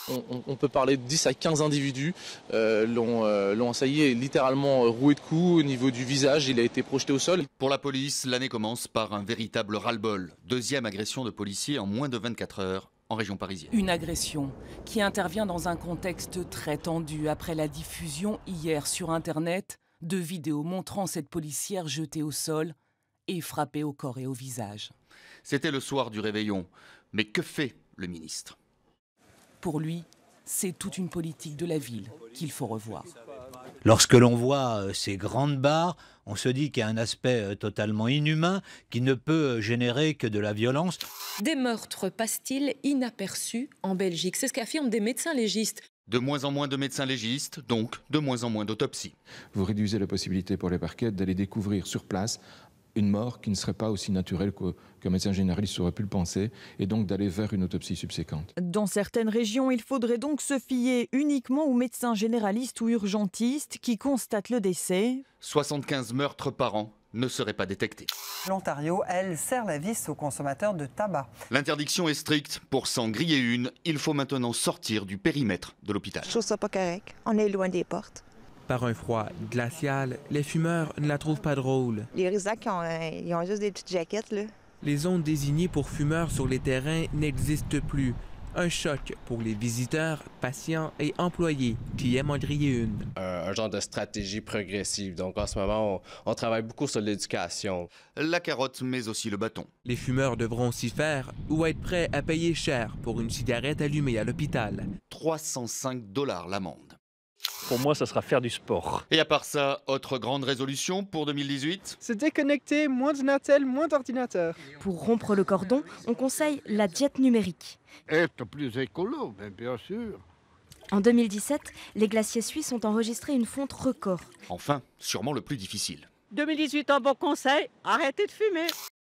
On peut parler de 10 à 15 individus l'ont assailli et littéralement roué de coups au niveau du visage. Il a été projeté au sol. Pour la police, l'année commence par un véritable ras-le-bol. Deuxième agression de policiers en moins de 24 heures en région parisienne. Une agression qui intervient dans un contexte très tendu après la diffusion hier sur Internet de vidéos montrant cette policière jetée au sol et frappée au corps et au visage. C'était le soir du réveillon. Mais que fait le ministre ? Pour lui, c'est toute une politique de la ville qu'il faut revoir. Lorsque l'on voit ces grandes barres, on se dit qu'il y a un aspect totalement inhumain qui ne peut générer que de la violence. Des meurtres passent-ils inaperçus en Belgique? C'est ce qu'affirment des médecins légistes. De moins en moins de médecins légistes, donc de moins en moins d'autopsies. Vous réduisez la possibilité pour les parquets d'aller découvrir sur place une mort qui ne serait pas aussi naturelle qu'un médecin généraliste aurait pu le penser, et donc d'aller vers une autopsie subséquente. Dans certaines régions, il faudrait donc se fier uniquement aux médecins généralistes ou urgentistes qui constatent le décès. 75 meurtres par an ne seraient pas détectés. L'Ontario, elle, serre la vis aux consommateurs de tabac. L'interdiction est stricte. Pour s'en griller une, il faut maintenant sortir du périmètre de l'hôpital. Je trouve ça pas correct. On est loin des portes. Par un froid glacial, les fumeurs ne la trouvent pas drôle. Les résacs, ils ont juste des petites jaquettes, là. Les zones désignées pour fumeurs sur les terrains n'existent plus. Un choc pour les visiteurs, patients et employés qui aiment en griller une. Un genre de stratégie progressive. Donc en ce moment, on travaille beaucoup sur l'éducation. La carotte, mais aussi le bâton. Les fumeurs devront s'y faire ou être prêts à payer cher pour une cigarette allumée à l'hôpital. 305 $ l'amende. Pour moi, ça sera faire du sport. Et à part ça, autre grande résolution pour 2018 ? Se déconnecter, moins de Natel, moins d'ordinateur. Pour rompre le cordon, on conseille la diète numérique. Être plus écolo, bien sûr. En 2017, les glaciers suisses ont enregistré une fonte record. Enfin, sûrement le plus difficile. 2018, un bon conseil, arrêtez de fumer.